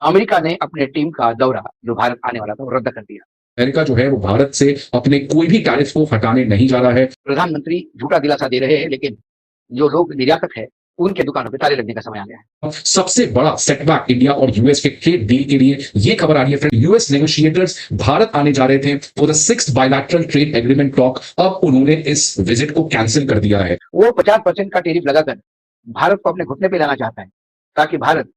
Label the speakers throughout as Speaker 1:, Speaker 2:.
Speaker 1: America ने अपने team का दौरा जो भारत आने वाला था वो रद्द कर दिया।
Speaker 2: अमेरिका जो है वो भारत से अपने कोई भी टैरिफ को हटाने नहीं जा रहा है।
Speaker 1: प्रधानमंत्री झूठा दिलासा दे रहे हैं, लेकिन जो लोग निर्यातक है उनके दुकानों पे ताले लगने का समय आ गया है।
Speaker 2: सबसे बड़ा सेटबैक इंडिया और यूएस के ट्रेड डील के लिए ये खबर आ रही है फ्रेंड। यूएस नेगोशिएटर्स भारत आने जा रहे थे for the 6th bilateral trade agreement talk. अब उन्होंने इस विजिट को कैंसिल कर दिया है।
Speaker 1: वो 50% का टेरिफ लगाकर भारत को अपने घुटने पे लाना चाहता है, ताकि भारत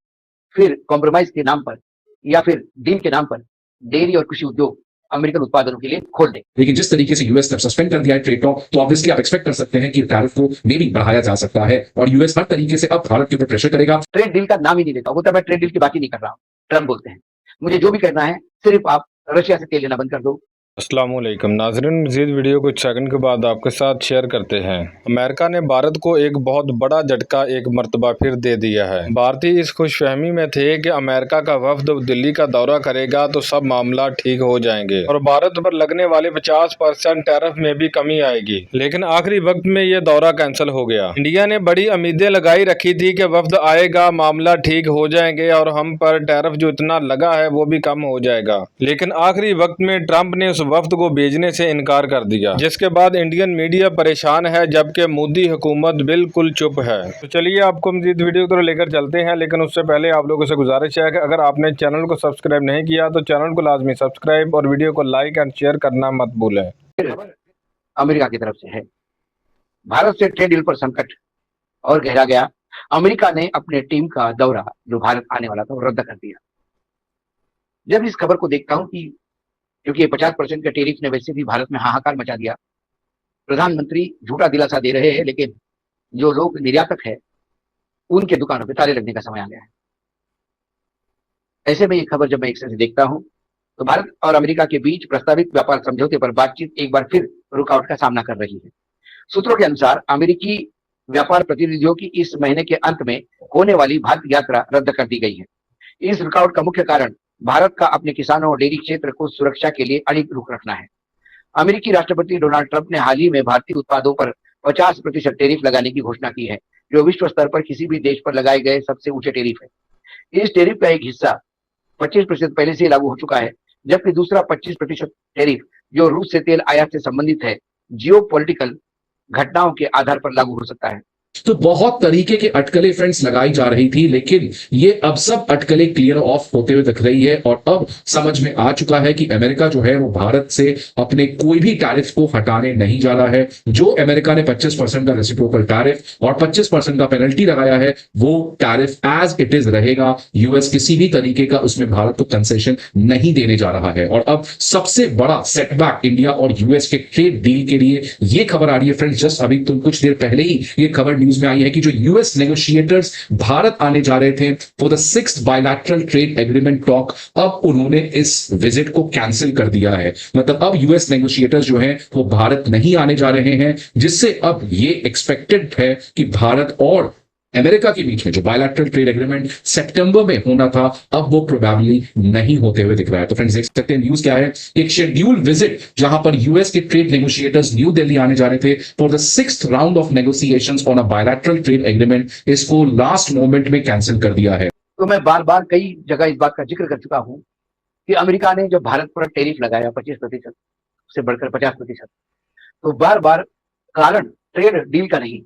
Speaker 1: फिर कॉम्प्रोमाइज के नाम पर या फिर डील के नाम पर डेयरी और कृषि उद्योग अमेरिकन उत्पादनों के लिए खोल दे।
Speaker 2: लेकिन जिस तरीके से यूएस ने सस्पेंड कर दिया है ट्रेड टॉक, तो ऑब्वियसली आप एक्सपेक्ट कर सकते हैं कि टैरिफ को मे भी बढ़ाया जा सकता है और यूएस हर तरीके से अब भारत के ऊपर प्रेशर करेगा।
Speaker 1: ट्रेड डील का नाम ही नहीं लेता, वो तो मैं ट्रेड डील की बात ही नहीं कर रहा हूँ। ट्रम्प बोलते हैं मुझे जो भी करना है सिर्फ आप रशिया से तेल लेना बंद कर दो।
Speaker 3: अस्सलामुअलैकुम नाज़रीन, मज़ीद वीडियो कुछ सेकंड के बाद आपके साथ शेयर करते हैं। अमेरिका ने भारत को एक बहुत बड़ा झटका एक मर्तबा फिर दे दिया है। भारतीय इस खुशफहमी में थे कि अमेरिका का वफद दिल्ली का दौरा करेगा तो सब मामला ठीक हो जाएंगे और भारत पर लगने वाले 50% टैरिफ में भी कमी आएगी। लेकिन आखिरी वक्त में ये दौरा कैंसिल हो गया। इंडिया ने बड़ी उम्मीदें लगाई रखी थी कि वफद आएगा, मामला ठीक हो जाएंगे और हम पर टैरिफ जो इतना लगा है वो भी कम हो जाएगा। लेकिन आखिरी वक्त में ट्रंप ने वफ्द को भेजने से इनकार कर दिया, जिसके बाद इंडियन मीडिया परेशान है, जबकि मोदी हुकूमत बिल्कुल चुप है। तो चलिए आपको मजीद वीडियो तो लेकर चलते हैं, लेकिन उससे पहले आप लोगों से गुजारिश है कि अगर आपने चैनल को सब्सक्राइब नहीं किया तो चैनल को लाजमी सब्सक्राइब और वीडियो को लाइक एंड शेयर करना मत भूलें।
Speaker 1: अमेरिका की तरफ से है, भारत से ट्रेड डील पर संकट और गहरा गया। अमेरिका ने अपने टीम का दौरा जो भारत आने वाला था वो रद्द कर दिया। जब इस खबर को देखता हूं कि क्योंकि 50% के टेरिफ ने वैसे भी भारत में हाहाकार मचा दिया, प्रधानमंत्री झूठा दिलासा दे रहे हैं, लेकिन जो लोग निर्यातक है उनके दुकानों पे ताले लगने का समय आ गया है। ऐसे में ये खबर जब मैं एक से देखता हूं तो भारत और अमेरिका के बीच प्रस्तावित व्यापार समझौते पर बातचीत एक बार फिर रुकावट का सामना कर रही है। सूत्रों के अनुसार अमेरिकी व्यापार प्रतिनिधियों की इस महीने के अंत में होने वाली भारत यात्रा रद्द कर दी गई है। इस रुकावट का मुख्य कारण भारत का अपने किसानों और डेयरी क्षेत्र को सुरक्षा के लिए अड़िग रुख रखना है। अमेरिकी राष्ट्रपति डोनाल्ड ट्रंप ने हाल ही में भारतीय उत्पादों पर 50% टेरिफ लगाने की घोषणा की है, जो विश्व स्तर पर किसी भी देश पर लगाए गए सबसे ऊंचे टेरिफ है। इस टेरिफ का एक हिस्सा 25% पहले से लागू हो चुका है, जबकि दूसरा 25% टेरिफ जो रूस से तेल आयात से संबंधित है, जियो पॉलिटिकल घटनाओं के आधार पर लागू हो सकता है।
Speaker 2: तो बहुत तरीके के अटकलें फ्रेंड्स लगाई जा रही थी, लेकिन ये अब सब अटकलें क्लियर ऑफ होते हुए दिख रही है और अब समझ में आ चुका है कि अमेरिका जो है वो भारत से अपने कोई भी टैरिफ को हटाने नहीं जा रहा है। जो अमेरिका ने 25% का रेसिप्रोकल टैरिफ और 25% का पेनल्टी लगाया है वो टैरिफ एज इट इज रहेगा। यूएस किसी भी तरीके का उसमें भारत को कंसेशन नहीं देने जा रहा है और अब सबसे बड़ा सेटबैक इंडिया और यूएस के ट्रेड डील के लिए ये खबर आ रही है फ्रेंड्स। जस्ट अभी तो कुछ देर पहले ही ये खबर न्यूज में आई है कि जो यूएस नेगोशिएटर्स भारत आने जा रहे थे for the 6th bilateral trade agreement talk, अब उन्होंने इस विजिट को कैंसिल कर दिया है। मतलब अब यूएस नेगोशिएटर्स जो हैं वो भारत नहीं आने जा रहे हैं, जिससे अब ये एक्सपेक्टेड है कि भारत और अमेरिका के बीच में जो बायलैटरल ट्रेड एग्रीमेंट सितंबर में होना था अब वो प्रोबेबली नहीं होते हुए दिख रहा है। तो फ्रेंड्स देख सकते हैं न्यूज क्या है, एक शेड्यूल विजिट जहां पर यूएस के ट्रेड नेगोशिएटर्स न्यू दिल्ली आने जा रहे थे for the 6th round of negotiations on a bilateral trade agreement, इसको लास्ट मोमेंट में कैंसिल कर दिया है।
Speaker 1: तो मैं बार बार कई जगह इस बात का जिक्र कर चुका हूं कि अमेरिका ने जब भारत पर टेरिफ लगाया 25% से बढ़कर 50%, तो बार बार कारण ट्रेड डील का नहीं,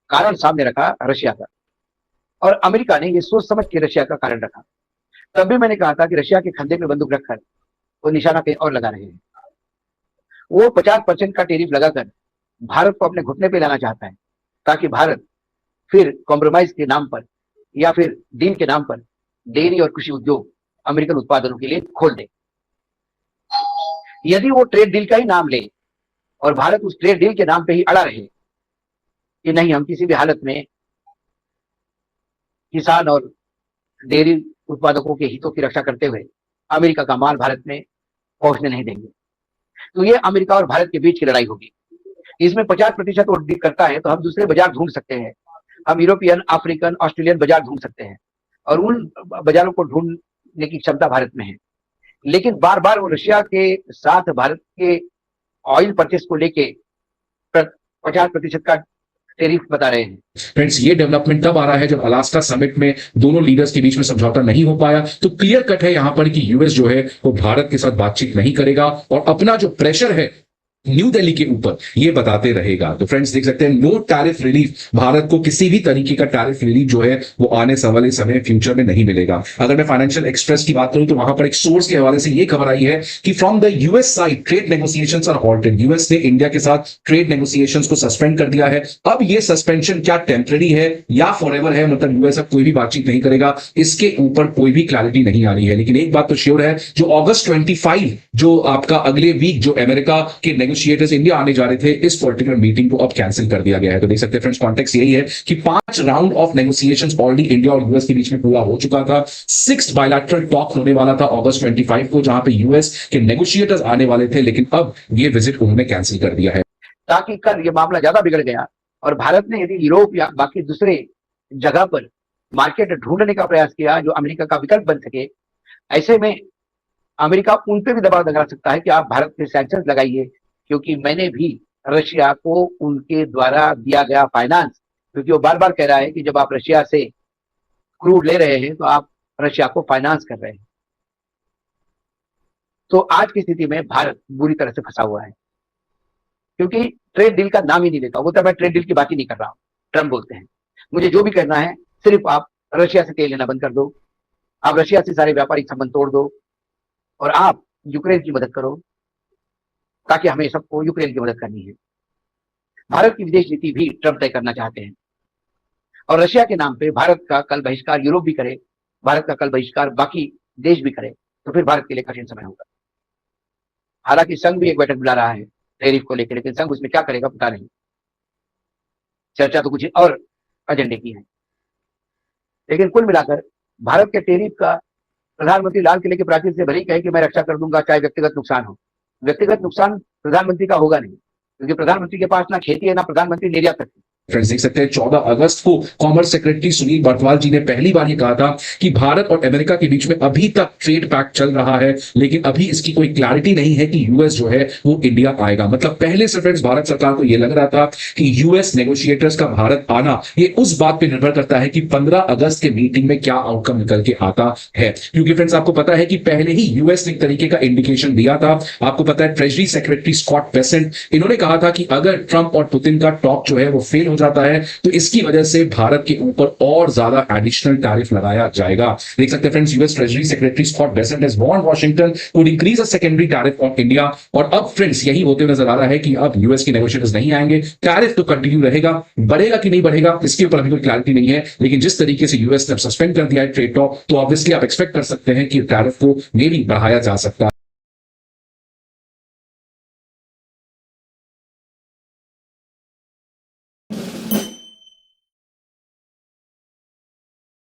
Speaker 1: कारण सामने रखा रशिया का, और अमेरिका ने यह सोच समझ के रशिया का कारण रखा। तब भी मैंने कहा था कि रशिया के खंधे में बंदूक रखकर वो निशाना कहीं और लगा रहे हैं। वो 50% का टेरिफ लगाकर भारत को अपने घुटने पे लाना चाहता है, ताकि भारत फिर कॉम्प्रोमाइज के नाम पर या फिर डील के नाम पर डेयरी और कृषि उद्योग अमेरिकन उत्पादनों के लिए खोल दे। यदि वो ट्रेड डील का ही नाम ले और भारत उस ट्रेड डील के नाम पे ही अड़ा रहे कि नहीं, हम किसी भी हालत में किसान और डेयरी उत्पादकों के हितों की रक्षा करते हुए अमेरिका का माल भारत में पहुंचने नहीं देंगे, तो ये अमेरिका और भारत के बीच की लड़ाई होगी। इसमें 50% वो डील करता है तो हम दूसरे बाजार ढूंढ सकते हैं, हम यूरोपियन, अफ्रीकन, ऑस्ट्रेलियन बाजार ढूंढ सकते हैं और उन बाजारों को ढूंढने की क्षमता भारत में है। लेकिन बार बार वो रशिया के साथ भारत के ऑयल परचेस को लेके 50% का टैरिफ बता रहे हैं।
Speaker 2: फ्रेंड्स, ये डेवलपमेंट तब आ रहा है जब अलास्का समिट में दोनों लीडर्स के बीच में समझौता नहीं हो पाया। तो क्लियर कट है यहां पर कि यूएस जो है वो भारत के साथ बातचीत नहीं करेगा और अपना जो प्रेशर है न्यू दिल्ली के ऊपर ये बताते रहेगा। तो फ्रेंड्स देख सकते हैं, नो टैरिफ रिलीफ, भारत को किसी भी तरीके का टैरिफ रिलीफ जो है वो आने वाले समय फ्यूचर में नहीं मिलेगा। अगर मैं फाइनेंशियल एक्सप्रेस की बात करूं तो वहां पर एक सोर्स के हवाले से ये खबर आई है कि from the US side trade negotiations are halted. US ने इंडिया के साथ ट्रेड नेगोशिएशंस को सस्पेंड कर दिया है। अब ये सस्पेंशन क्या टेम्पररी है या फॉरएवर है, मतलब यूएस अब कोई भी बातचीत नहीं करेगा, इसके ऊपर कोई भी क्लैरिटी नहीं आ रही है। लेकिन एक बात तो श्योर है, जो अगस्त 25 जो आपका अगले वीक जो अमेरिका के नेगोशिएटर्स इंडिया आने जा रहे थे, इस पर्टिकुलर मीटिंग को अब कैंसिल कर दिया गया है। तो देख सकते हैं फ्रेंड्स, कॉन्टेक्स्ट यही है कि 5 round of negotiations already India और यूएस के बीच में पूरा हो चुका था। 6th बायलैटरल टॉक होने वाला था अगस्त 25 को, जहां पे यूएस के नेगोशिएटर्स आने वाले थे, लेकिन अब ये विजिट उन्होंने कैंसिल कर दिया है।
Speaker 1: ताकि कल ये मामला ज्यादा बिगड़ गया और भारत ने यदि यूरोप या बाकी दूसरे जगह पर मार्केट ढूंढने का प्रयास किया जो अमेरिका का विकल्प बन सके, ऐसे में अमेरिका उन पे भी दबाव लगा सकता है कि आप भारत पे सैंक्शंस लगाइए, क्योंकि मैंने भी रशिया को उनके द्वारा दिया गया फाइनेंस, क्योंकि वो बार बार कह रहा है कि जब आप रशिया से क्रूड ले रहे हैं तो आप रशिया को फाइनेंस कर रहे हैं। तो आज की स्थिति में भारत बुरी तरह से फंसा हुआ है, क्योंकि ट्रेड डील का नाम ही नहीं लेता। वो तो मैं ट्रेड डील की बात ही नहीं कर रहा हूं। ट्रम्प बोलते हैं मुझे जो भी करना है सिर्फ आप रशिया से तेल लेना बंद कर दो, आप रशिया से सारे व्यापारिक संबंध तोड़ दो और आप यूक्रेन की मदद करो, ताकि हमें सबको यूक्रेन की मदद करनी है। भारत की विदेश नीति भी ट्रम्प तय करना चाहते हैं और रशिया के नाम पे भारत का कल बहिष्कार यूरोप भी करे, भारत का कल बहिष्कार बाकी देश भी करे, तो फिर भारत के लिए कठिन समय होगा। हालांकि संघ भी एक बैठक बुला रहा है टैरिफ को लेकर, लेकिन संघ उसमें क्या करेगा पता नहीं। चर्चा तो कुछ और एजेंडे की है, लेकिन कुल मिलाकर भारत के टैरिफ का प्रधानमंत्री लाल किले के प्राचीर से भले ही कहे कि मैं रक्षा कर दूंगा चाहे व्यक्तिगत नुकसान हो, व्यक्तिगत नुकसान प्रधानमंत्री का होगा नहीं, क्योंकि प्रधानमंत्री के पास ना खेती है ना प्रधानमंत्री निर्यात है।
Speaker 2: फ्रेंड्स देख सकते हैं 14 अगस्त को कॉमर्स सेक्रेटरी सुनील बर्तवाल जी ने पहली बार ये कहा था कि भारत और अमेरिका के बीच में अभी तक ट्रेड पैक्ट चल रहा है, लेकिन अभी इसकी कोई क्लैरिटी नहीं है कि यूएस जो है वो इंडिया आएगा। मतलब पहले से फ्रेंड्स भारत सरकार को ये लग रहा था कि यूएस नेगोशिएटर्स का भारत आना ये उस बात पे निर्भर करता है कि 15 अगस्त के मीटिंग में क्या आउटकम निकल के आता है। क्योंकि फ्रेंड्स आपको पता है कि पहले ही यूएस ने एक तरीके का इंडिकेशन दिया था। आपको पता है ट्रेजरी सेक्रेटरी स्कॉट बेसेंट, इन्होंने कहा था कि अगर ट्रंप और पुतिन का टॉक जो है वो फेल हो जाता है तो इसकी वजह से भारत के ऊपर और ज्यादा एडिशनल टैरिफ लगाया जाएगा। देख सकते हैं friends, US treasury secretary Scott Bessent has warned Washington would increase a secondary tariff on India. और अब फ्रेंड्स यही होते हुए नजर आ रहा है कि अब यूएस के नेगोशिएटर्स नहीं आएंगे, टैरिफ तो कंटिन्यू रहेगा, बढ़ेगा कि नहीं बढ़ेगा इसके ऊपर अभी कोई क्लैरिटी नहीं है। लेकिन जिस तरीके से यूएस ने सस्पेंड कर दिया है ट्रेड टॉक, तो ऑब्वियसली आप एक्सपेक्ट कर सकते हैं कि टैरिफ को मे भी बढ़ाया जा सकता है।